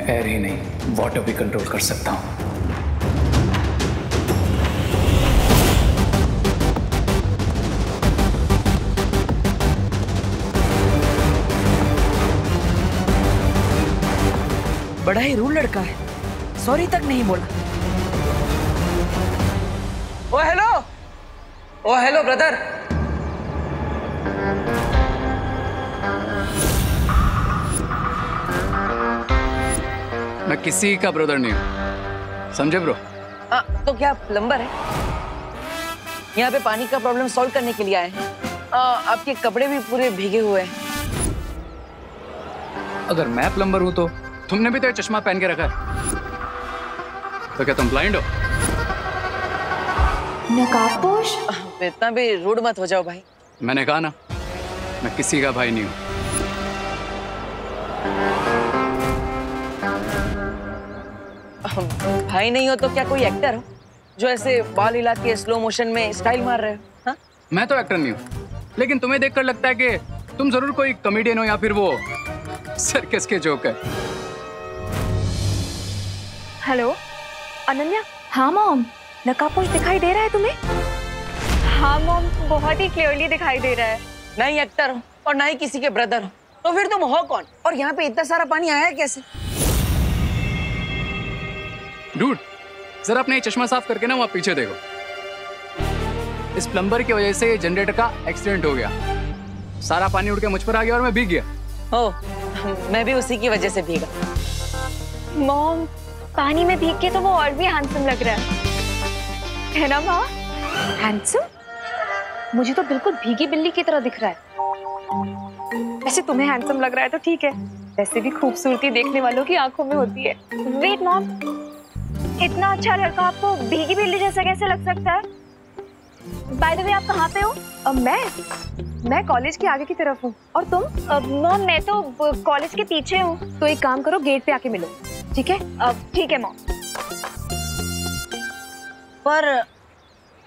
Air ही नहीं water भी control कर सकता हूँ। बड़ा ही रूड लड़का है, सॉरी तक नहीं बोला। ओ हेलो ब्रदर। मैं किसी का ब्रदर नहीं हूँ, समझे ब्रो? तो क्या प्लम्बर है? यहाँ पे पानी का प्रॉब्लम सॉल्व करने के लिए आए हैं। आपके कपड़े भी पूरे भीगे हुए हैं। अगर मैं प्लम्बर हूँ तो तुमने भी तो ये चश्मा पहन के रखा है, तो क्या तुम ब्लाइंड हो? नकाबपोश? इतना भी रूड मत हो जाओ भाई। मैंने कहा ना, मैं किसी का भाई नहीं हूँ। भाई नहीं हो तो क्या कोई एक्टर हो जो ऐसे बाल हिला के स्लो मोशन में स्टाइल मार रहे हो? हाँ? मैं तो एक्टर नहीं हूँ, लेकिन तुम्हें देखकर लगता है कि तुम जरूर कोई कॉमेडियन हो या फिर वो सर्कस के जोक है। हेलो अनन्या। हाँ मॉम, नकाबपोश दिखाई दे रहा है तुम्हें? हाँ मॉम, बहुत ही क्लियरली दिखाई दे रहा है। ना ही एक्टर हो और ना ही किसी के ब्रदर हो, तो फिर तुम हो कौन? और यहाँ पे इतना सारा पानी आया है कैसे? डूड, जरा अपना ये चश्मा साफ करके ना वहाँ पीछे देखो। इस प्लम्बर की वजह से जनरेटर का एक्सीडेंट हो गया, सारा पानी उड़ के मुझ पर आ गया और मैं भीग गया। ओ, मैं भी उसी की वजह से भीगा। मॉम, पानी में भीग के तो वो और भी हैंडसम लग रहा है ना माँ? हैंडसम? मुझे तो बिल्कुल भीगी बिल्ली की तरह दिख रहा है। वैसे तुम्हें हैंडसम लग रहा है तो ठीक है, वैसे भी खूबसूरती देखने वालों की आंखों में होती है। वेट मॉम, इतना अच्छा लड़का आपको भीगी बिल्ली जैसा कैसे लग सकता है? बाय द वे, आप कहाँ पे हो? मैं कॉलेज के आगे की तरफ हूँ। और तुम? मॉम, मैं तो कॉलेज के पीछे हूँ। तो एक काम करो, गेट पे आके मिलो, ठीक है? ठीक है मॉम। पर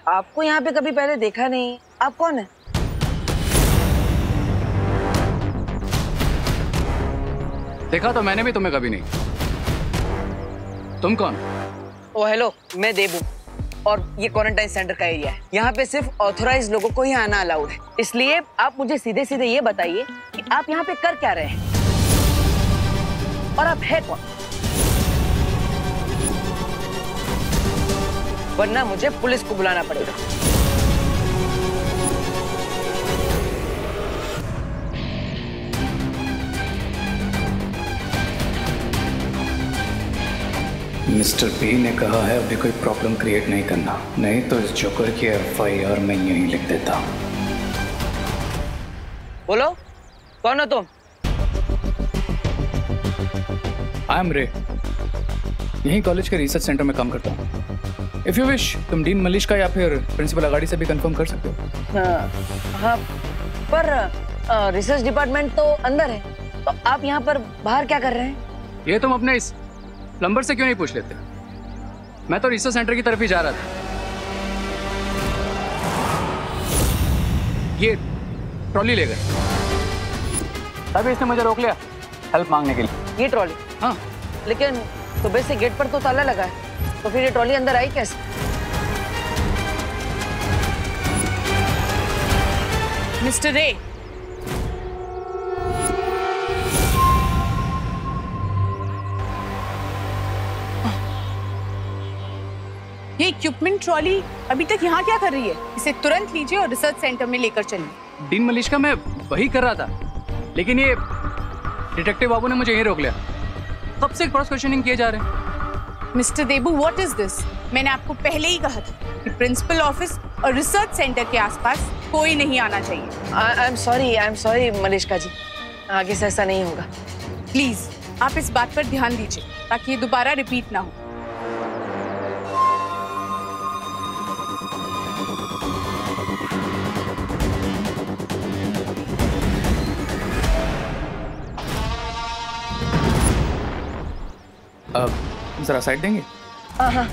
आपको यहाँ पे कभी पहले देखा नहीं, आप कौन है? देखा तो मैंने भी तुम्हें कभी नहीं। तुम कौन? ओ हेलो, मैं देबू और ये क्वारंटाइन सेंटर का एरिया है। यहाँ पे सिर्फ ऑथराइज्ड लोगों को ही आना अलाउड है। इसलिए आप मुझे सीधे सीधे ये बताइए कि आप यहाँ पे कर क्या रहे हैं और आप है कौन? वरना मुझे पुलिस को बुलाना पड़ेगा। मिस्टर बी ने कहा है अभी कोई प्रॉब्लम क्रिएट नहीं करना, नहीं तो इस जोकर की FIR मैं यहीं लिख देता। बोलो, कौन हो तुम? आई एम रे, यहीं कॉलेज के रिसर्च सेंटर में काम करता हूँ। इफ यू विश, तुम डीन मलिश का या फिर प्रिंसिपल अगाड़ी से भी कंफर्म कर सकते हो। हाँ, पर रिसर्च डिपार्टमेंट तो अंदर है, तो आप यहाँ पर बाहर क्या कर रहे हैं? ये तुम अपने इस प्लम्बर से क्यों नहीं पूछ लेते? मैं तो रिसर्च सेंटर की तरफ ही जा रहा था। ये ट्रॉली ले गए, तभी इसने मुझे रोक लिया हेल्प मांगने के लिए। ये ट्रॉली? हाँ। लेकिन सुबह से गेट पर तो ताला लगा है, तो फिर ये ट्रॉली अंदर आई कैसे? मिस्टर रे, ये इक्विपमेंट ट्रॉली अभी तक यहाँ क्या कर रही है? इसे तुरंत लीजिए और रिसर्च सेंटर में लेकर चलिए। डीन मलिश का मैं वही कर रहा था, लेकिन ये डिटेक्टिव बाबू ने मुझे यहीं रोक लिया। कब से क्रॉस क्वेश्चनिंग किए जा रहे हैं। Mister Debu, what is this? मैंने आपको पहले ही कहा था कि प्रिंसिपल ऑफिस और रिसर्च सेंटर के आसपास कोई नहीं आना चाहिए। आई एम सॉरी मलिश्का जी, आगे से ऐसा नहीं होगा। प्लीज आप इस बात पर ध्यान दीजिए ताकि ये दोबारा रिपीट ना हो। अब जरा साइड देंगे? हाँ।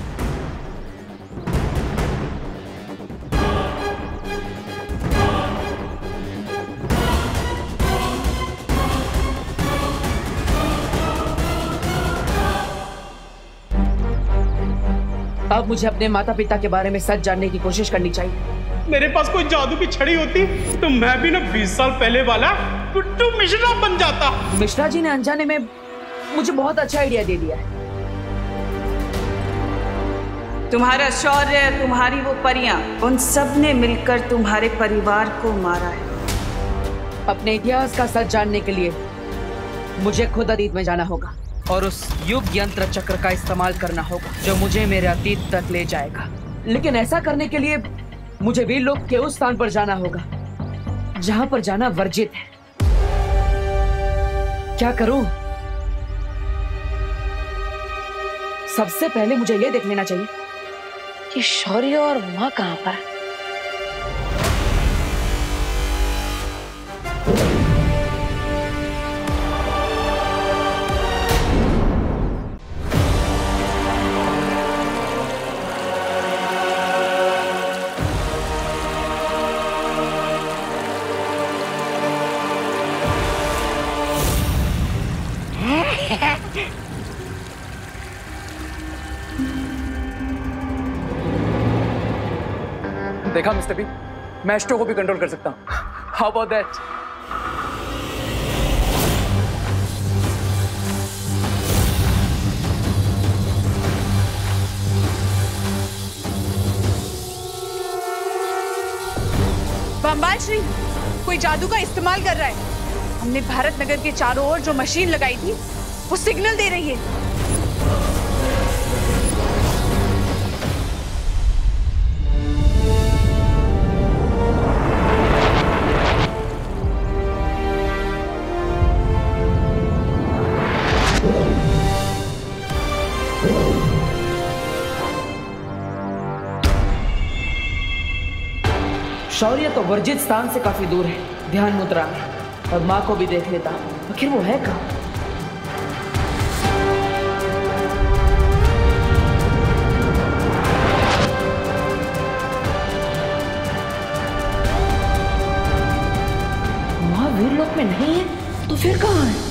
अब मुझे अपने माता पिता के बारे में सच जानने की कोशिश करनी चाहिए। मेरे पास कोई जादू की छड़ी होती तो मैं भी ना 20 साल पहले वाला टुट्टू मिश्रा बन जाता। मिश्रा जी ने अनजाने में मुझे बहुत अच्छा आइडिया दे दिया है। तुम्हारा शौर्य, तुम्हारी वो परियां, उन सब ने मिलकर तुम्हारे परिवार को मारा है। अपने इतिहास का सच जानने के लिए मुझे खुद अतीत में जाना होगा और उस युग यंत्र चक्र का इस्तेमाल करना होगा जो मुझे मेरे अतीत तक ले जाएगा। लेकिन ऐसा करने के लिए मुझे वीर लोक के उस स्थान पर जाना होगा जहां पर जाना वर्जित है। क्या करूं? सबसे पहले मुझे यह देख लेना चाहिए कि शौर्य और माँ कहाँ पर है। देखा मिस्टर बी, मैं एस्ट्रो को भी कंट्रोल कर सकता हूँ। How about that? बम्बाल श्री कोई जादू का इस्तेमाल कर रहा है। हमने भारत नगर के चारों ओर जो मशीन लगाई थी वो सिग्नल दे रही है। शौर्य तो वर्जित स्थान से काफी दूर है, ध्यान मुद्रा में। अब माँ को भी देख लेता, आखिर वो है कहाँ? माँ वीर लोक में नहीं है तो फिर कहाँ है?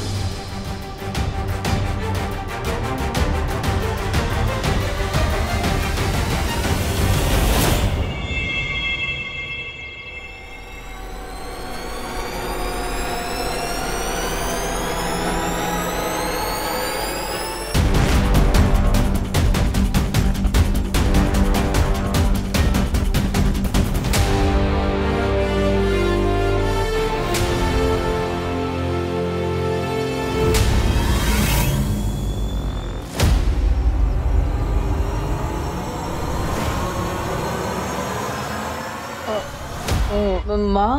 माँ,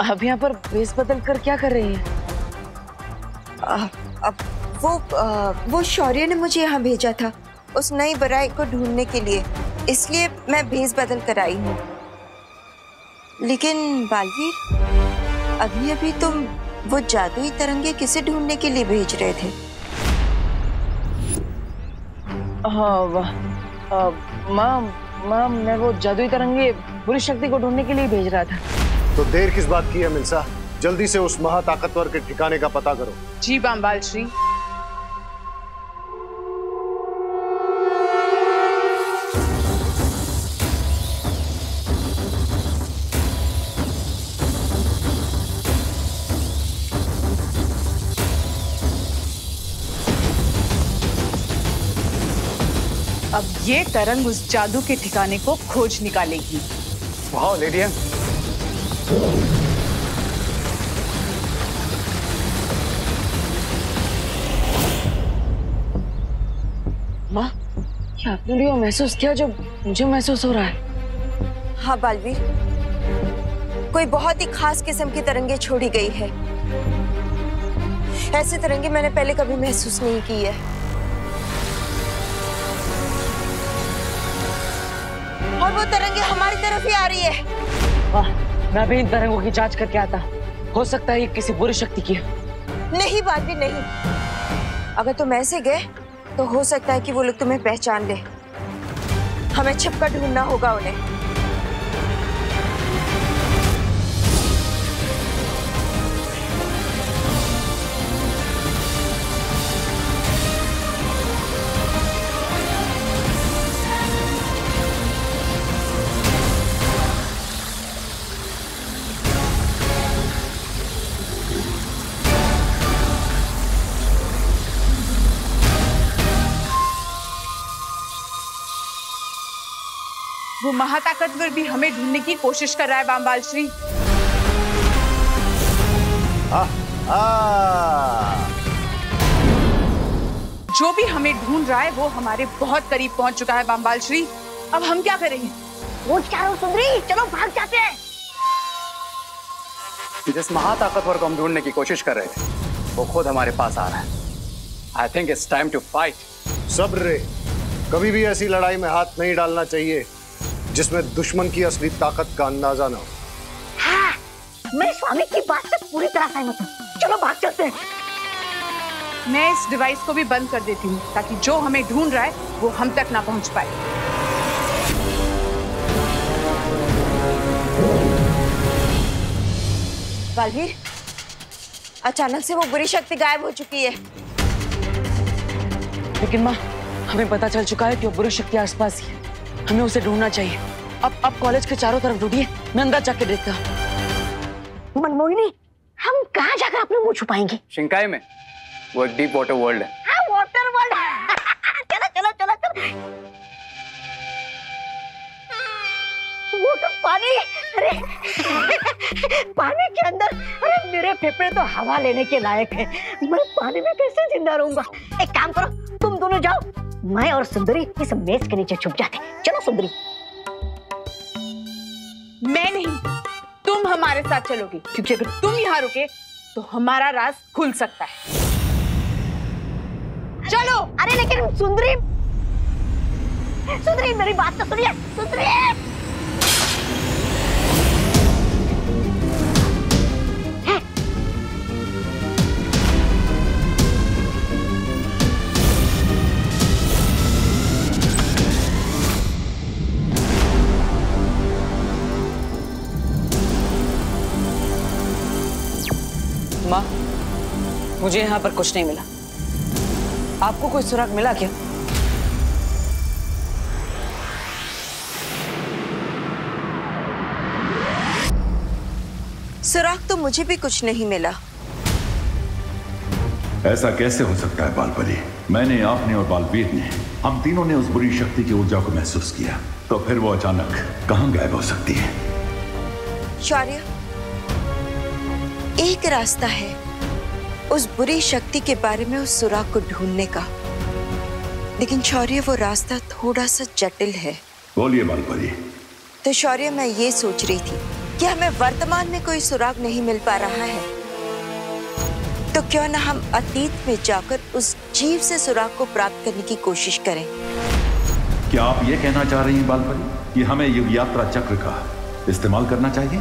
अब यहाँ पर वेश बदल कर क्या कर रही हैं? अब वो शौर्य ने मुझे यहाँ भेजा था उस नई बराई को ढूंढने के लिए, इसलिए मैं भेष बदल कर आई हूँ। लेकिन बालवीर, अभी अभी तुम वो जादुई तरंगे किसे ढूंढने के लिए भेज रहे थे? हाँ माँ, मैं वो जादुई तरंगे बुरी शक्ति को ढूंढने के लिए भेज रहा था। तो देर किस बात की है मिल्सा? जल्दी से उस महाताकतवर के ठिकाने का पता करो। जी बम्बाल श्री। अब ये तरंग उस जादू के ठिकाने को खोज निकालेगी। वाह लेडी, माँ, क्या आपने भी वो महसूस किया जो मुझे महसूस हो रहा है? हाँ बालवीर, कोई बहुत ही खास किस्म की तरंगे छोड़ी गई है। ऐसी तरंगे मैंने पहले कभी महसूस नहीं की है। और वो तरंगे हमारी तरफ ही आ रही है। वाह, मैं भी इन तरंगों की जांच करके आता। हो सकता है ये किसी बुरी शक्ति की है। नहीं बालवीर नहीं, अगर तुम ऐसे गए तो हो सकता है कि वो लोग तुम्हें पहचान ले। हमें छिपकर ढूंढना होगा उन्हें। वो महाताकतवर भी हमें ढूंढने की कोशिश कर रहा है बामबाल श्री। जो भी हमें ढूंढ रहा है वो हमारे बहुत करीब पहुंच चुका है बामबाल श्री। अब हम क्या करेंगे? वो चारों सुंदरी, चलो भाग जाते हैं। जिस महाताकतवर को हम ढूंढने की कोशिश कर रहे थे वो खुद हमारे पास आ रहा है। I think it's time to fight. सब्र रे, कभी भी ऐसी लड़ाई में हाथ नहीं डालना चाहिए जिसमें दुश्मन की असली ताकत का अंदाजा ना हो। हाँ, मैं स्वामी की बात से पूरी तरह सहमत हूँ। चलो भाग चलते हैं। मैं इस डिवाइस को भी बंद कर देती हूँ ताकि जो हमें ढूंढ रहा है वो हम तक ना पहुंच पाए। बालवीर, अचानक से वो बुरी शक्ति गायब हो चुकी है। लेकिन माँ, हमें पता चल चुका है कि वो बुरी शक्ति आसपास ही है। हमें उसे ढूंढना चाहिए। अब कॉलेज के चारों तरफ ढूंढिए, मैं अंदर जाके देखता हूँ। मनमोहिनी, हम कहाँ जाकर अपने मुंह छुपाएंगे? शिंकाई में वो एक डीप वाटर वर्ल्ड है। हाँ, वाटर वर्ल्ड। चलो चलो चलो चलो। वो तो पानी, अरे पानी के अंदर, अरे मेरे फेफड़े तो हवा लेने के लायक है। मैं पानी में कैसे जिंदा रहूंगा? एक काम करो, तुम दोनों जाओ, मैं और सुंदरी इस मेज के नीचे छुप जाते। चलो सुंदरी। मैं नहीं, तुम हमारे साथ चलोगी, क्योंकि अगर तुम यहाँ रुके तो हमारा राज खुल सकता है। चलो। अरे लेकिन सुंदरी, सुंदरी मेरी बात तो सुनिए। सुंदरी, माँ, मुझे यहाँ पर कुछ नहीं मिला। आपको कोई सुराग मिला क्या? सुराग तो मुझे भी कुछ नहीं मिला। ऐसा कैसे हो सकता है बालपरी? मैंने, आपने और बालवीर ने, हम तीनों ने उस बुरी शक्ति की ऊर्जा को महसूस किया, तो फिर वो अचानक कहां गायब हो सकती है? शौर्य, एक रास्ता है उस बुरी शक्ति के बारे में उस सुराग को ढूंढने का, लेकिन शौर्य वो रास्ता थोड़ा सा जटिल है। बोलिए बालपरी। तो शौर्य, मैं ये सोच रही थी कि हमें वर्तमान में कोई सुराग नहीं मिल पा रहा है, तो क्यों ना हम अतीत में जाकर उस जीव से सुराग को प्राप्त करने की कोशिश करें। क्या आप ये कहना चाह रही हैं बालपरी कि हमें युग यात्रा चक्र का इस्तेमाल करना चाहिए?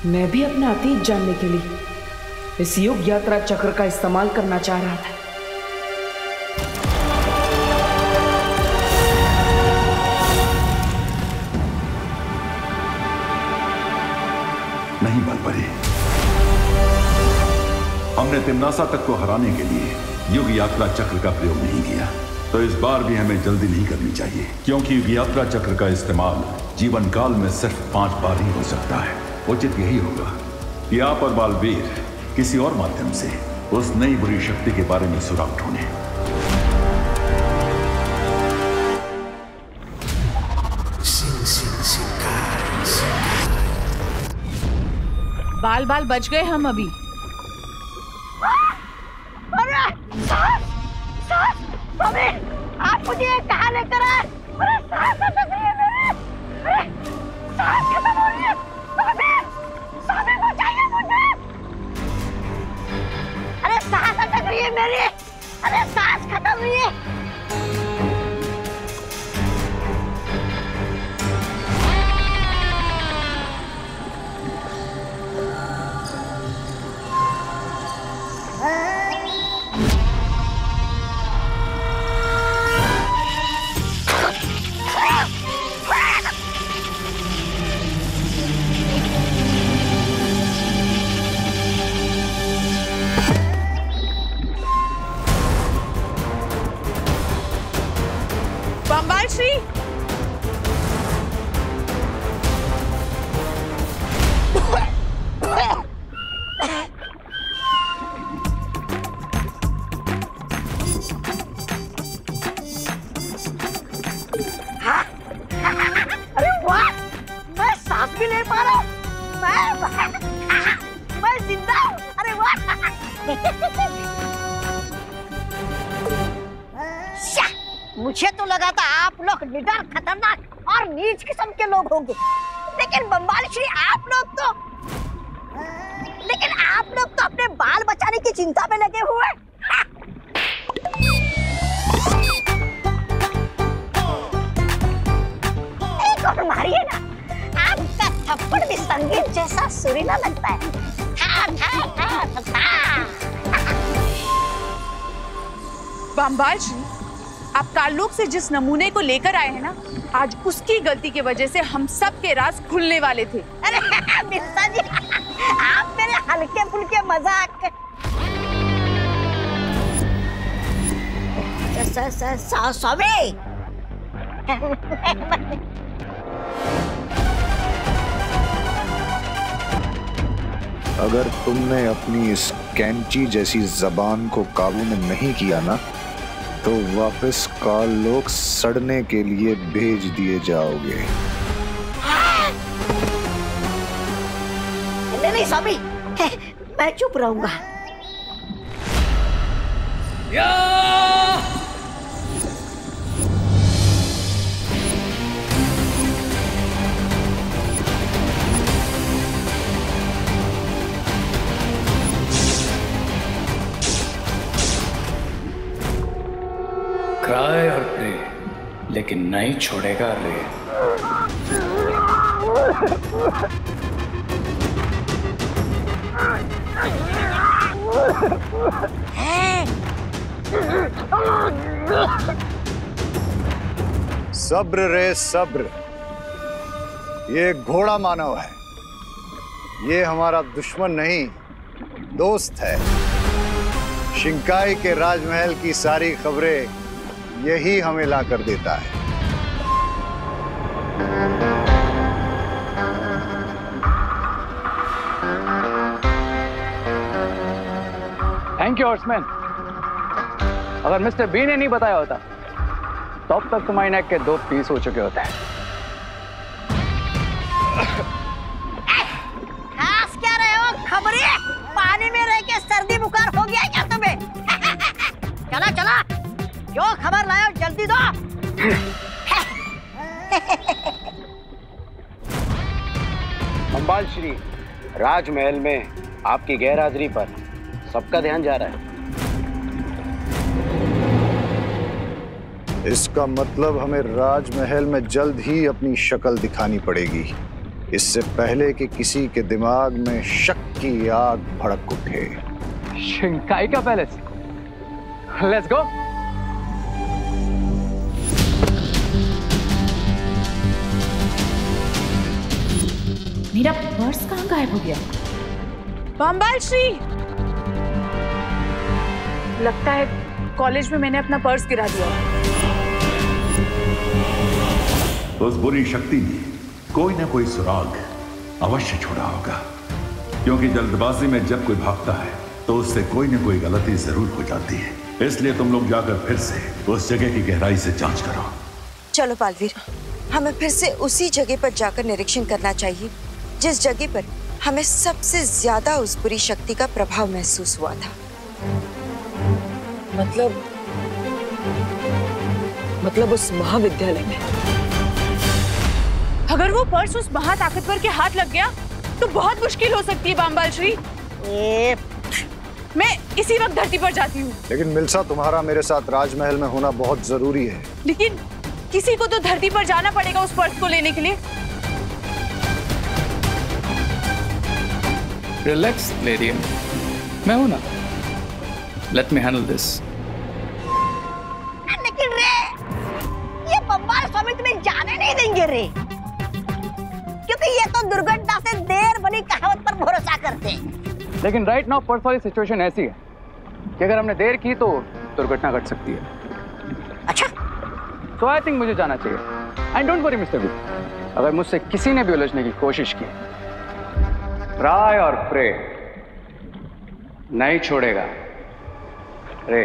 मैं भी अपना अतीत जानने के लिए इस युग यात्रा चक्र का इस्तेमाल करना चाह रहा था। नहीं बालपरी, हमने तिम्नासा तक को हराने के लिए युग यात्रा चक्र का प्रयोग नहीं किया, तो इस बार भी हमें जल्दी नहीं करनी चाहिए, क्योंकि युग यात्रा चक्र का इस्तेमाल जीवन काल में सिर्फ 5 बार ही हो सकता है। उचित यही होगा कि आप और बालवीर किसी और माध्यम से उस नई बुरी शक्ति के बारे में सुराग ढूंढें। बाल बाल बच गए हम अभी। अरे सास, सास, स्वामी, आप मुझे कहाँ लेकर आए? अरे सास अटक रही है मेरी। अरे सास खत्म हो रही है। स्वामी, स्वामी बचाइए मुझे। अरे सास अटक रही है मेरी। अरे सास खत्म हुई है। मुझे तो लगा था आप लोग निडर, खतरनाक और नीच किस्म के लोग होंगे, लेकिन बम्बाल श्री आप लोग तो अपने बाल बचाने की चिंता में लगे हुए। एक और मारिए ना, आपका थप्पड़ भी संगीत जैसा सुरीला लगता है। बम्बाल श्री, आप काललोक से जिस नमूने को लेकर आए हैं ना, आज उसकी गलती की वजह से हम सब के राज खुलने वाले थे। अरे मिर्जा जी, आप मेरे हल्के फुल्के मजाक स्वामी। अगर तुमने अपनी इस कैंची जैसी जबान को काबू में नहीं किया ना, तो वापस काललोक सड़ने के लिए भेज दिए जाओगे। नहीं स्वामी, मैं चुप रहूंगा। क्राई और प्रे, लेकिन नहीं छोड़ेगा रे। सब्र रे सब्र, ये घोड़ा मानव है, ये हमारा दुश्मन नहीं दोस्त है। शिंकाई के राजमहल की सारी खबरें यही हमें ला कर देता है। Thank you horseman. अगर मिस्टर बी ने नहीं बताया होता तो अब तक तुम्हारी नेक के 2 पीस हो चुके होते हैं। खास क्या रहे हो खबरे? पानी में रह के सर्दी बुखार हो गया क्या तुम्हें? चला चला, जो खबर लाओ जल्दी दो। बम्बाल श्री, राजमहल में आपकी गैरहाजिरी पर सबका ध्यान जा रहा है। इसका मतलब हमें राजमहल में जल्द ही अपनी शक्ल दिखानी पड़ेगी, इससे पहले कि किसी के दिमाग में शक की आग भड़क उठे। शिंकाई का पैलेस, लेट्स गो। मेरा पर्स कहाँ गायब हो गया? बम्बाल श्री, लगता है कॉलेज में मैंने अपना पर्स गिरा दिया। उस बुरी शक्ति ने कोई ना कोई सुराग अवश्य छोड़ा होगा, क्योंकि जल्दबाजी में जब कोई भागता है तो उससे कोई ना कोई गलती जरूर हो जाती है। इसलिए तुम लोग जाकर फिर से उस जगह की गहराई से जांच करो। चलो बालवीर, हमें फिर से उसी जगह पर जाकर निरीक्षण करना चाहिए जिस जगह पर हमें सबसे ज्यादा उस बुरी शक्ति का प्रभाव महसूस हुआ था। मतलब उस महाविद्यालय में। अगर वो पर्स उस महाताकतवर के हाथ लग गया तो बहुत मुश्किल हो सकती है बम्बाल श्री। मैं इसी वक्त धरती पर जाती हूँ। लेकिन मिल्सा, तुम्हारा मेरे साथ राजमहल में होना बहुत जरूरी है। लेकिन किसी को तो धरती पर जाना पड़ेगा उस पर्स को लेने के लिए। रिलैक्स लेडी, मैं हूं ना, लेट मी हैंडल दिस। लेकिन रे, ये बम्बाल स्वामी तुम्हें जाने नहीं देंगे रे, क्योंकि ये तो दुर्घटना से देर बनी कहावत पर भरोसा करते हैं। लेकिन राइट नाउ पर्स वाली सिचुएशन ऐसी है कि अगर हमने देर की तो दुर्घटना घट सकती है। अच्छा, तो आई थिंक मुझे जाना चाहिए। And don't worry mister B, अगर मुझसे किसी ने भी उलझने की कोशिश की, ट्राई और प्रे नहीं छोड़ेगा रे।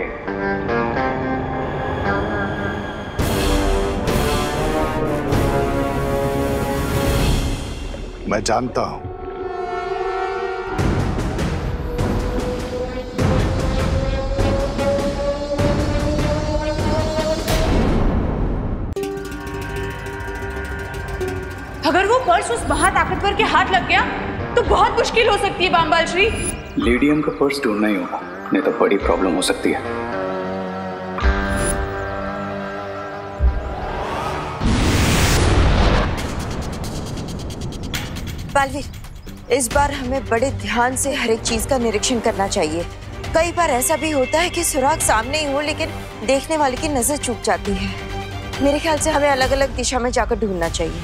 मैं जानता हूं पर्स उस महाताकतवर के हाथ लग गया तो बहुत मुश्किल हो सकती है बामबाल श्री। लेडियम का पर्स ढूंढना ही होगा, नहीं तो बड़ी प्रॉब्लम हो सकती है। बालवीर, इस बार हमें बड़े ध्यान से हर एक चीज का निरीक्षण करना चाहिए। कई बार ऐसा भी होता है कि सुराग सामने ही हो लेकिन देखने वाले की नजर चूक जाती है। मेरे ख्याल से हमें अलग अलग दिशा में जाकर ढूंढना चाहिए।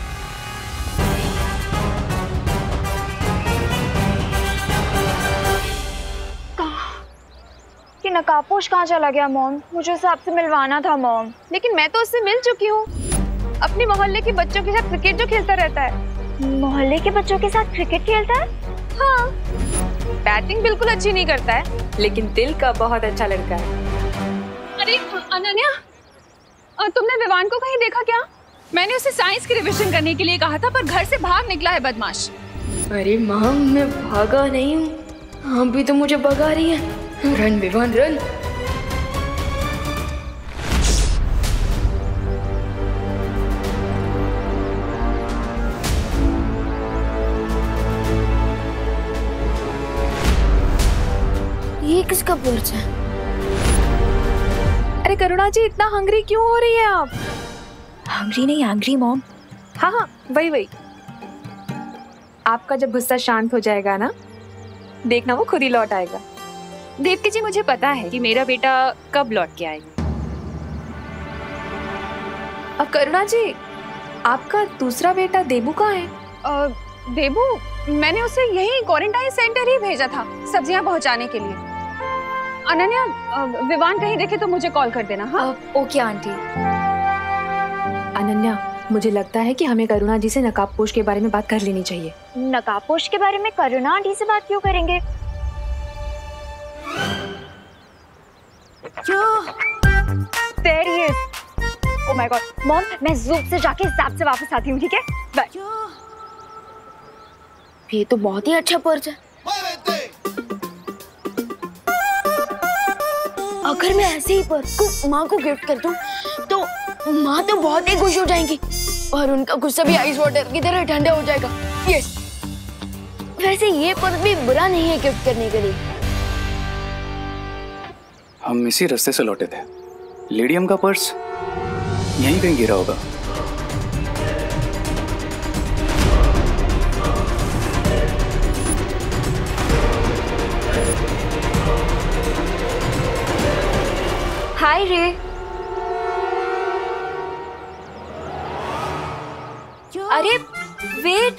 कि नकाबपोश कहाँ चला गया मॉम? मुझे उससे आपसे मिलवाना था मॉम। लेकिन मैं तो उससे मिल चुकी हूँ। अपने मोहल्ले के बच्चों के साथ क्रिकेट जो खेलता रहता है। मोहल्ले के बच्चों के साथ क्रिकेट खेलता है? हाँ, बैटिंग बिल्कुल अच्छी नहीं करता है, लेकिन दिल का बहुत अच्छा लड़का है। अरे अनन्या, तुमने विवान को कहीं देखा क्या? मैंने उसे साइंस की रिवीजन करने के लिए कहा था, पर घर से भाग निकला है बदमाश। अरे माँ, मैं भागा नहीं हूँ, आप भी तो मुझे भगा रही है। Run Vivaan run. ये किसका पर्स है? अरे करुणा जी, इतना हंग्री क्यों हो रही है आप? हंग्री नहीं, एंग्री मॉम। हाँ, वही। आपका जब गुस्सा शांत हो जाएगा ना, देखना वो खुद ही लौट आएगा। देवकी जी, मुझे पता है कि मेरा बेटा कब लौट के आएगा। अब करुणा जी, आपका दूसरा बेटा देबू कहाँ है? देबू, मैंने उसे यही क्वारंटाइन सेंटर ही भेजा था सब्जियां पहुंचाने के लिए। अनन्या, विवान कहीं देखे तो मुझे कॉल कर देना। हाँ ओके आंटी। अनन्या, मुझे लगता है कि हमें करुणा जी से नकाबपोश के बारे में बात कर लेनी चाहिए। नकाबपोश के बारे में करुणा आंटी से बात क्यों करेंगे? There he is. Oh my God, mom, मैं ज़ूम से जाके हिसाब से वापस आती हूँ, ठीक है? बाय। ये तो बहुत ही अच्छा पर्स है। अगर मैं ऐसे ही पर्स को माँ को गिफ्ट कर दूं, तो माँ तो बहुत ही खुश हो जाएंगी और उनका गुस्सा भी आइस वाटर की तरह ठंडा हो जाएगा। यस। वैसे ये पर्स भी बुरा नहीं है गिफ्ट करने के लिए। हम इसी रास्ते से लौटे थे। लेडियम का पर्स यहीं कहीं गिरा होगा। हाय रे। अरे वेट,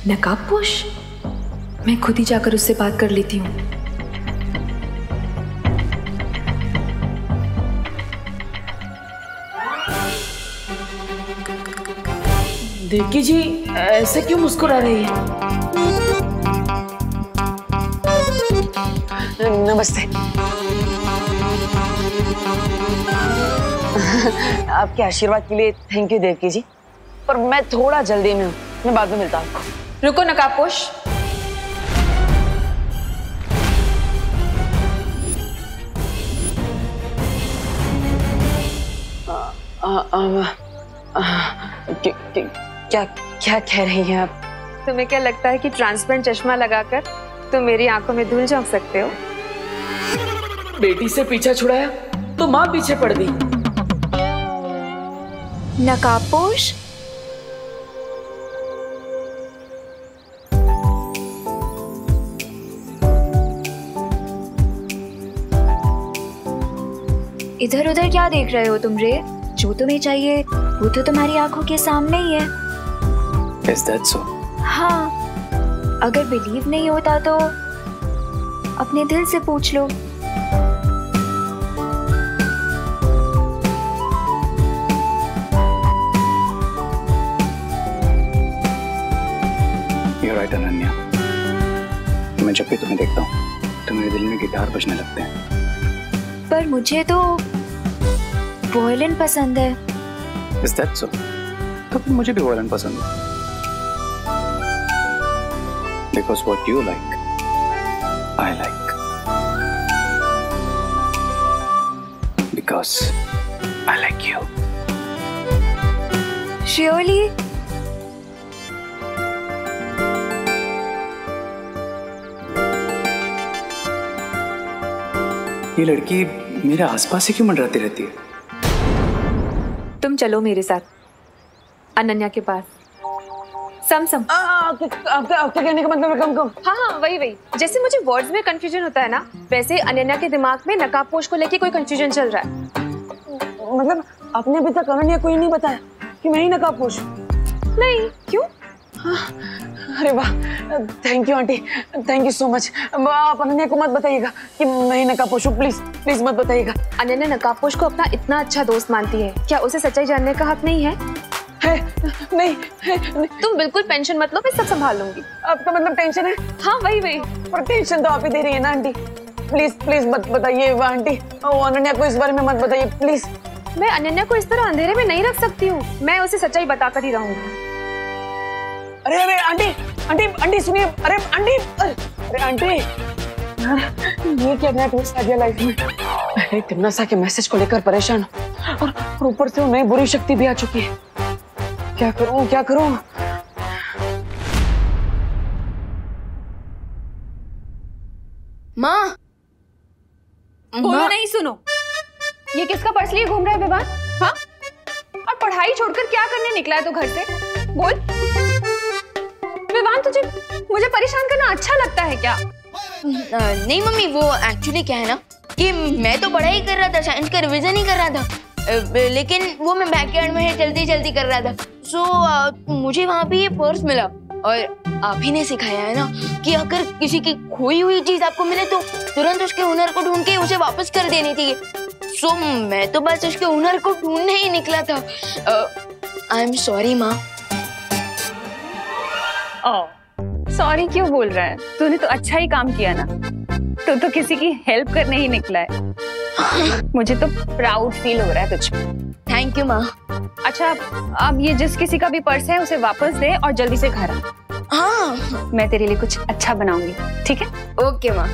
नकाबपोश? मैं खुद ही जाकर उससे बात कर लेती हूँ। देवकी जी, ऐसे क्यों मुस्कुरा रही है? नमस्ते। आपके आशीर्वाद के लिए थैंक यू देवकी जी, पर मैं थोड़ा जल्दी में हूँ, मैं बाद में मिलता हूँ आपको। रुको नकाबपोश। क्या कह रही हैं आप? तुम्हें क्या लगता है कि ट्रांसपेरेंट चश्मा लगाकर तुम मेरी आंखों में धूल झोंक सकते हो? बेटी से पीछा छुड़ाया तो माँ पीछे पड़ गई। नकाबपोश? इधर उधर क्या देख रहे हो तुम रे? जो तुम्हें चाहिए वो तो तुम्हारी आंखों के सामने ही है। Is that so? हाँ, अगर बिलीव नहीं होता तो अपने दिल से पूछ लो। You're right, Ananya. मैं जब भी तुम्हें देखता हूँ तो मेरे दिल में गिटार बजने लगते हैं। पर मुझे तो वायलिन पसंद है। Is that so? तो फिर मुझे भी वायलिन पसंद है। Because what you like I like. Because I like you. Surely? ये लड़की मेरे आसपास ही क्यों मंडराती रहती है? तुम चलो मेरे साथ अनन्या के पास। सम आपके कहने का मतलब कम। हाँ, वही। जैसे मुझे वर्ड्स में कंफ्यूजन होता है ना, वैसे अनन्या के दिमाग में नकाबपोश को लेके कोई कंफ्यूजन चल रहा है। मतलब आपने अभी तक अनन्या को ही नहीं बताया कि मैं ही नकाबपोश हूँ? नहीं, क्यों? अरे वाह, thank you aunty, thank you so much. आप अनन्या को मत बताइएगा कि मैं ही नकाबपोश हूँ, प्लीज मत बताइएगा। अनन्या नकाबपोश को अपना इतना अच्छा दोस्त मानती है, क्या उसे सच्चाई जानने का हक नहीं है? नहीं। तुम बिल्कुल टेंशन मत लो, मैं सब संभाल लूंगी। आपका मतलब टेंशन है? हाँ, वही। पर टेंशन तो आप ही दे रही है ना आंटी। प्लीज मत बताइए आंटी, अनन्या को इस बारे में मत बताइए प्लीज। मैं अनन्या को इस तरह अंधेरे में नहीं रख सकती हूँ, मैं उसे सच्चाई बताकर ही रहूंगी। अरे आंटी सुनिए। अरे आंटी, ये क्या नया ट्विस्ट आ गया लाइफ में। पहले तिमनासा के मैसेज को लेकर परेशान हूँ और ऊपर से वो नई बुरी शक्ति भी आ चुकी है। क्या करूँ? माँ, बोलो नहीं, सुनो। ये किसका पर्स लिए घूम रहा है विवान? हाँ? और पढ़ाई छोड़कर क्या करने निकला है तू घर से? बोल विवान, तुझे मुझे परेशान करना अच्छा लगता है क्या? नहीं मम्मी, वो एक्चुअली क्या है ना कि मैं तो पढ़ाई कर रहा था, साइंस का रिवीजन ही कर रहा था, लेकिन वो मैं बैकयार्ड में जल्दी कर रहा था। सो मुझे वहाँ पे ये पर्स मिला और आप ही ने सिखाया है ना कि अगर किसी की खोई हुई चीज आपको मिले तो तुरंत उसके हुनर को ढूंढ के उसे वापस कर देनी चाहिए। सो मैं तो बस उसके हुनर को ढूंढने ही निकला था। आई एम सॉरी माँ। सॉरी क्यों बोल रहा है? तूने तो अच्छा ही काम किया ना, तू तो किसी की हेल्प करने ही निकला है। मुझे तो प्राउड फील हो रहा है तुझ पे। थैंक यू माँ। अच्छा, अब ये जिस किसी का भी पर्स है उसे वापस दे और जल्दी से घर आ। हाँ, मैं तेरे लिए कुछ अच्छा बनाऊंगी, ठीक है? ओके माँ।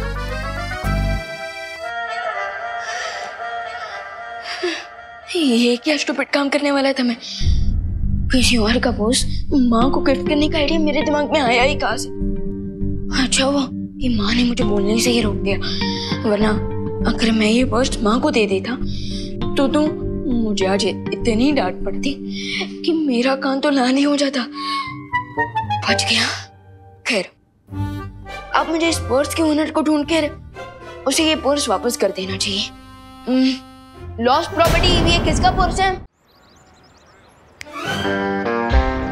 ये क्या स्टूपिड काम करने वाला था मैं। किसी और का पर्स माँ को गिफ्ट करने का आइडिया मेरे दिमाग में आया ही कहाँ से। अच्छा हुआ कि माँ ने मुझे बोलने से ही रोक दिया, वरना अगर मैं ये पर्स माँ को दे देता तो मुझे आज इतनी डांट पड़ती कि मेरा कान तो लाल ही हो जाता। बच गया। खैर, अब मुझे इस पर्स के ओनर को ढूंढ कर उसे ये पर्स वापस कर देना चाहिए। लॉस्ट प्रॉपर्टी, ये किसका पर्स है?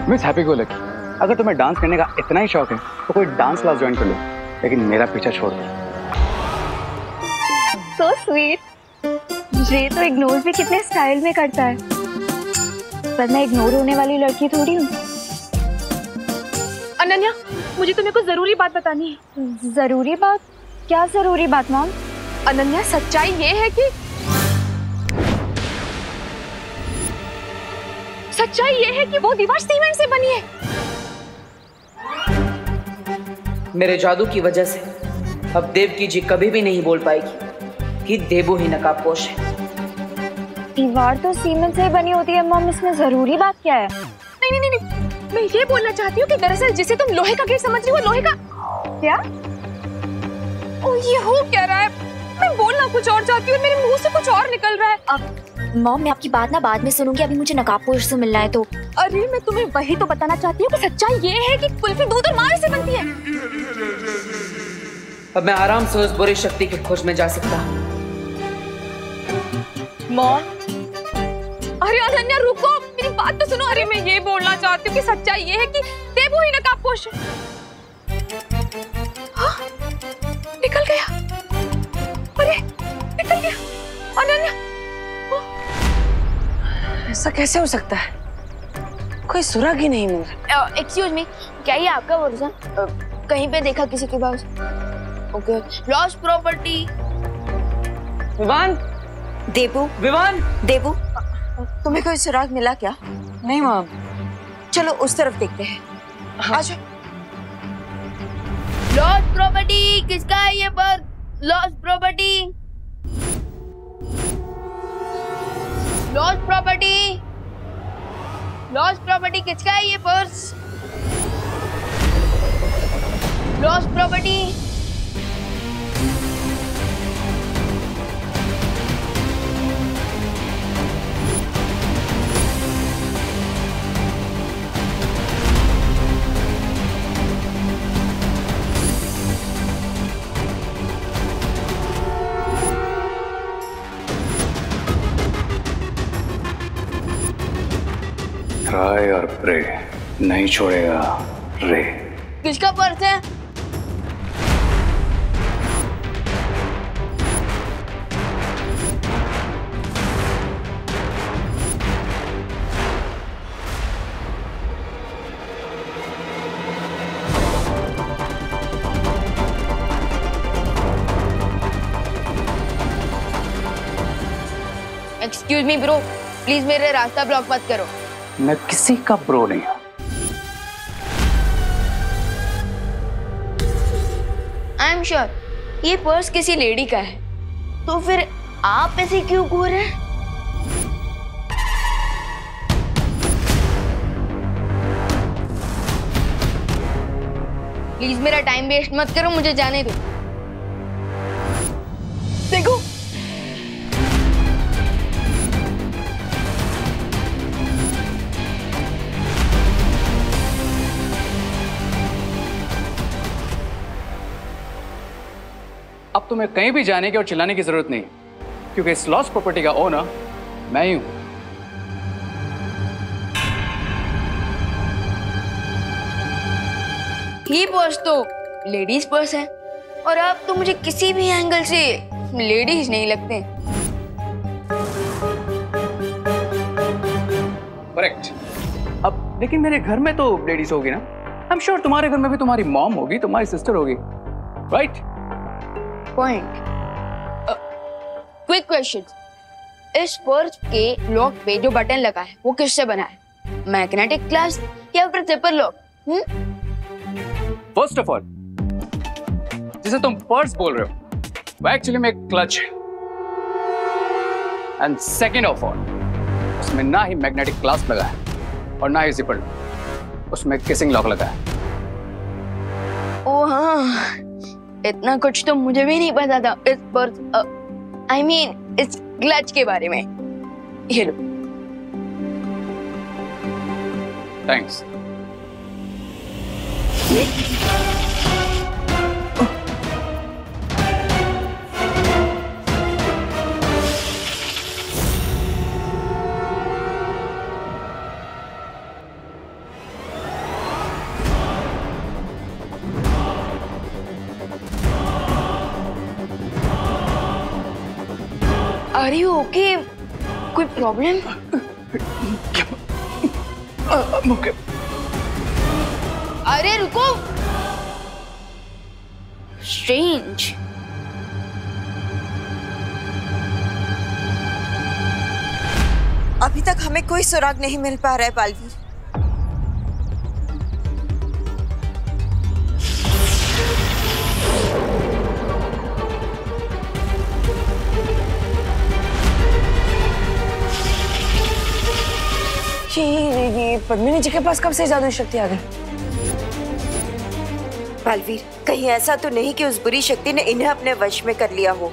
मिस हैप्पी गो लकी, अगर तुम्हें डांस करने का इतना ही शौक है तो कोई डांस क्लास ज्वाइन कर लो, लेकिन मेरा पीछा छोड़ दो। So sweet। ये तो इग्नोर भी कितने स्टाइल में करता है, पर मैं इग्नोर होने वाली लड़की थोड़ी हूँ। अनन्या, मुझे तुम्हें कुछ जरूरी बात बतानी है। जरूरी बात? क्या जरूरी बात मॉम? अनन्या, सच्चाई ये है कि वो दीवार सीमेंट से बनी है। मेरे जादू की वजह से अब देवकी जी कभी भी नहीं बोल पाएगी कि देवू ही नकाबपोश है। दीवार तो सीमेंट से बनी होती है मॉम, इसमें जरूरी बात क्या है? नहीं, मैं ये बोलना चाहती हूँ कि दरअसल जिसे तुम लोहे का गेट समझ रही हो, लोहे का क्या? ओ, ये हो क्या रहा है? मैं बोलना कुछ और चाहती हूँ, मेरे मुंह से कुछ और निकल रहा है। अब मॉम, मैं आपकी बात ना बाद में सुनूंगी, अभी मुझे नकाबपोश से मिलना है तो। अरे मैं तुम्हें वही तो बताना चाहती हूँ कि सच्चाई ये है कि कुल्फी दूध और मावे से बनती है। अब मैं आराम से उस बुरी शक्ति की खोज में जा सकता हूँ। मॉम, अरे अनन्या रुको, मेरी बात तो सुनो। अरे मैं ये बोलना चाहती हूँ कि सच्चाई ये है कि देवू ही नकाबपोश है। हाँ, निकल गया। अरे निकल गया। अनन्या, ऐसा कैसे हो सकता है? कोई सुराग ही नहीं मिल रहा। एक्सक्यूज मी, क्या ये आपका वर्जन कहीं पे देखा किसी के पास? Okay, lost property. Vivaan, Devu, तुम्हें कोई सुराग मिला क्या? नहीं माँ। चलो उस तरफ देखते हैं। हाँ। आजा। लॉस्ट प्रॉपर्टी किसका है ये purse? Lost property, lost property, lost property किसका है ये पर्स? Lost property. ट्राई और प्रे, नहीं छोड़ेगा रे। किसका पर्स है? एक्सक्यूज मी ब्रो, प्लीज मेरे रास्ता ब्लॉक मत करो। मैं किसी का ब्रो नहीं हूं। आई एम श्योर ये पर्स किसी लेडी का है, तो फिर आप ऐसे क्यों घूर रहे हैं? प्लीज मेरा टाइम वेस्ट मत करो, मुझे जाने दो। देखो अब तुम्हें कहीं भी जाने की और चिल्लाने की जरूरत नहीं, क्योंकि इस लॉस्ट प्रॉपर्टी का ओनर मैं ही हूं। ये पर्स तो लेडीज पर्स है, और आप तो मुझे किसी भी एंगल से लेडीज नहीं लगते। करेक्ट। अब लेकिन मेरे घर में तो लेडीज होगी ना। आई एम श्योर तुम्हारे घर में भी तुम्हारी मॉम होगी, तुम्हारी सिस्टर होगी, राइट? पॉइंट। क्विक क्वेश्चन, इस पर्स के लॉक पे जो बटन लगा है वो किससे बना है? मैग्नेटिक ग्लास या फिर zipper lock? First of all, जिसे तुम पर्स बोल रहे हो वो एक्चुअली में क्लच है, एंड सेकेंड ऑफ ऑल, उसमें ना ही मैग्नेटिक ग्लास लगा है और ना ही जिपर लॉक, उसमें किसिंग लॉक लगा है। ओ हाँ, इतना कुछ तो मुझे भी नहीं पता था इस पर्स, आई मीन इस क्लच के बारे में। ये लो। थैंक्स। Are you okay? कोई प्रॉब्लम? ओके। अरे रुको। Strange. अभी तक हमें कोई सुराग नहीं मिल पा रहा है बालवीर। ये पद्मिनी जी के पास कब से जादू शक्ति आ गई? बालवीर, कहीं ऐसा तो नहीं कि उस बुरी शक्ति ने इन्हें अपने वश में कर लिया हो।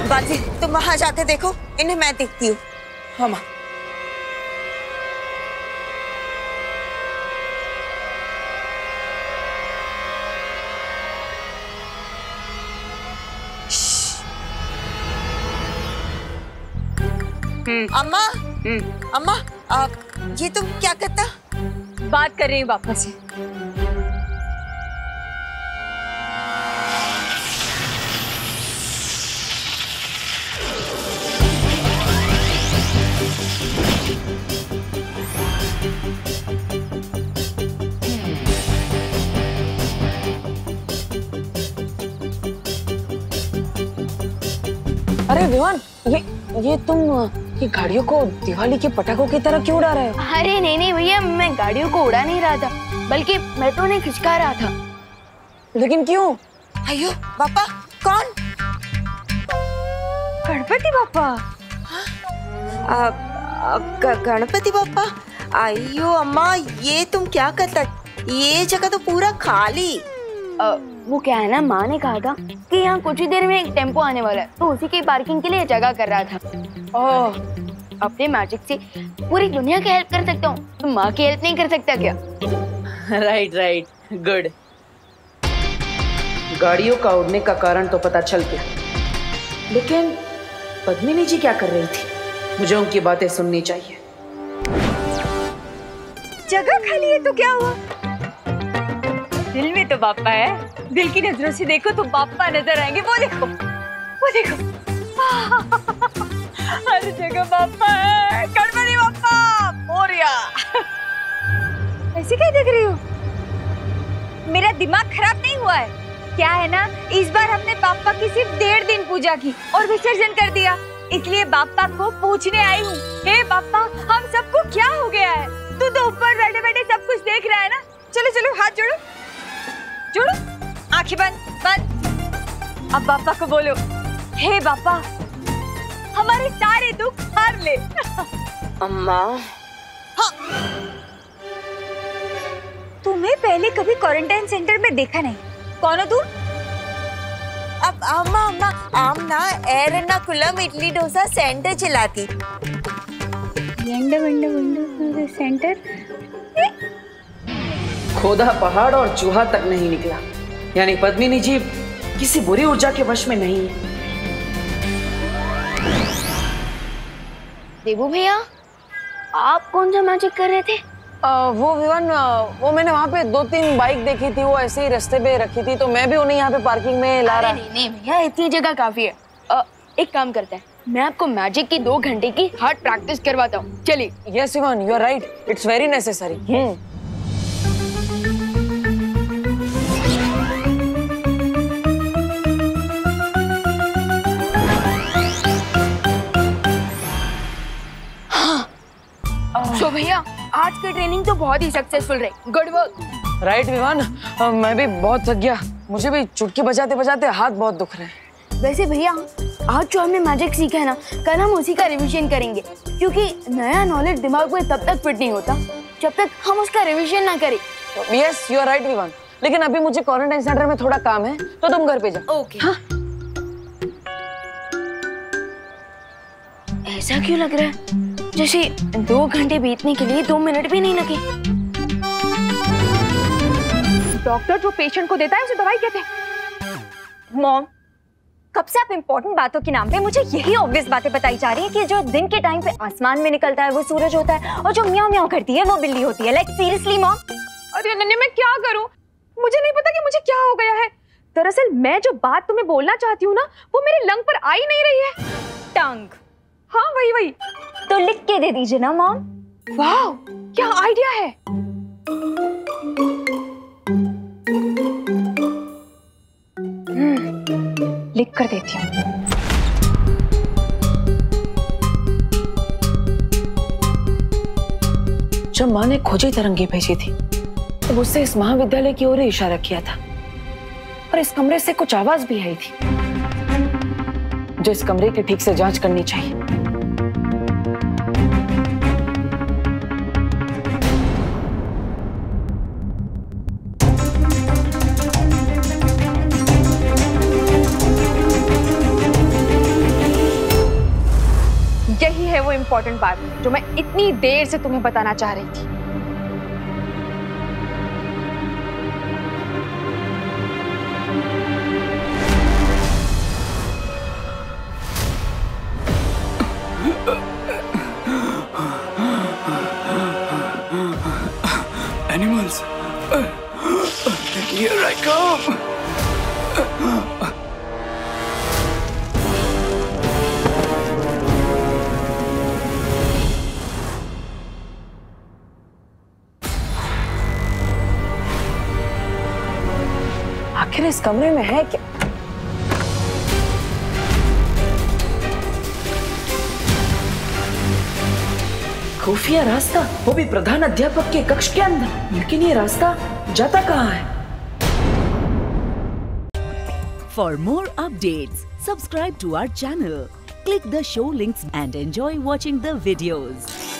बालवीर, तुम वहां जाकर देखो, इन्हें मैं देखती हूँ। हाँ माँ। अम्मा, अम्मा, ये तुम क्या करता? बात कर रही हूँ पापा से। अरे विवान, ये तुम ये गाड़ियों को दिवाली के पटाखों की तरह क्यों उड़ा रहे हो? अरे नहीं नहीं भैया, मैं गाड़ियों को उड़ा नहीं रहा था, बल्कि मेट्रो ने खिंचका रहा था। लेकिन क्यों? अयो बापा, कौन? गणपति बापा। गणपति बापा? अयो अम्मा, ये तुम क्या करता? ये जगह तो पूरा खाली। वो क्या है ना, माँ ने कहा था कि यहाँ कुछ ही देर में एक टेम्पो आने वाला है, तो उसी की पार्किंग के लिए जगह कर रहा था। ओह, अपने मैजिक से पूरी दुनिया की हेल्प कर सकता हूँ, तो माँ की हेल्प नहीं कर सकता क्या? Right right, good. गाड़ियों का उड़ने का कारण तो पता चल गया, लेकिन पद्मिनी जी क्या कर रही थी? मुझे उनकी बातें सुननी चाहिए। जगह खाली है तो क्या हुआ? दिल में तो बापा है, दिल की नजरों से देखो तो बापा नजर आएंगे। वो देखो, वो देखो, हर जगह बापा है। गणपति बापा मोरिया। ऐसे क्या देख रही हो? मेरा दिमाग खराब नहीं हुआ है क्या? है ना, इस बार हमने बापा की सिर्फ 1.5 दिन पूजा की और विसर्जन कर दिया, इसलिए बापा को पूछने आई हूँ। हे बापा, हम सबको क्या हो गया है? तू तो ऊपर बैठे बैठे सब कुछ देख रहा है ना। चलो चलो, हाथ जोड़ो, जोड़ो, आंखें बंद बंद। अब बापा को बोलो, हे बापा, हमारे सारे दुख हार ले। अम्मा, हाँ। तुम्हें पहले कभी क्वारंटाइन सेंटर में देखा नहीं। कौन हो तू? अब अम्मा अम्मा, आम ना एर्नाकुलम इडली डोसा सेंटर चलाती। सेंटर? खोदा पहाड़ और चूहा तक नहीं निकला, यानी पद्मिनी जी किसी बुरी ऊर्जा के वश में नहीं है। देबू भैया, आप कौन सा मैजिक कर रहे थे? वो विवान, वो मैंने वहाँ पे 2-3 बाइक देखी थी, वो ऐसे ही रास्ते पे रखी थी, तो मैं भी उन्हें यहाँ पे पार्किंग में ला रहा। नहीं नहीं भैया, इतनी जगह काफी है। एक काम करते हैं, मैं आपको मैजिक की 2 घंटे की हार्ड प्रैक्टिस करवाता हूँ, चलिए। Yes Vivaan, you are right, it's very necessary. तो भैया, आज की ट्रेनिंग तो बहुत ही सक्सेसफुल रही। Good work. राइट विवान, मैं भी बहुत थक गया, मुझे भी चुटकी बजाते बजाते हाथ बहुत दुख रहे हैं। वैसे भैया, आज जो हमने मैजिक सीखा है ना, कल हम उसी का रिवीजन करेंगे, क्योंकि नया नॉलेज दिमाग में तब तक फिट नहीं होता जब तक हम उसका रिवीजन ना करें। Yes, you are right Vivaan, लेकिन अभी मुझे क्वारंटाइन सेंटर में थोड़ा काम है, तो तुम घर पे जाओ। ओके। हाँ? ऐसा क्यों लग रहा है जैसे 2 घंटे बीतने के लिए 2 मिनट भी नहीं लगे? डॉक्टर जो पेशेंट को देता है उसे दवाई कहते हैं। मॉम, कब से आप इम्पोर्टेंट बातों के नाम पे मुझे यही ऑब्वियस बातें बताई जा रही है कि जो दिन के टाइम पे आसमान में निकलता है वो सूरज होता है, और जो म्याऊं म्याऊं करती है वो बिल्ली होती है। Like seriously mom. अरे अनन्या, मैं क्या करूं? मुझे नहीं पता कि मुझे क्या हो गया है। दरअसल मैं जो बात तुम्हें बोलना चाहती हूँ ना, वो मेरे लंग पर आ ही नहीं रही है। टंग? हाँ, वही वही। तो लिख के दे दीजिए ना मॉम। वाह, क्या आइडिया है। लिख कर देती हूँ। जब माँ ने खोजी तरंगी भेजी थी, तो उससे इस महाविद्यालय की ओर इशारा किया था, और इस कमरे से कुछ आवाज भी आई थी, जो इस कमरे की ठीक से जांच करनी चाहिए। यही है वो इम्पोर्टेंट बात जो मैं इतनी देर से तुम्हें बताना चाह रही थी। Animals, here I come. आखिर इस कमरे में है क्या? खुफिया रास्ता, वो भी प्रधान अध्यापक के कक्ष के अंदर। लेकिन ये रास्ता जाता कहाँ है? For more updates, subscribe to our channel, click the show links and enjoy watching the videos.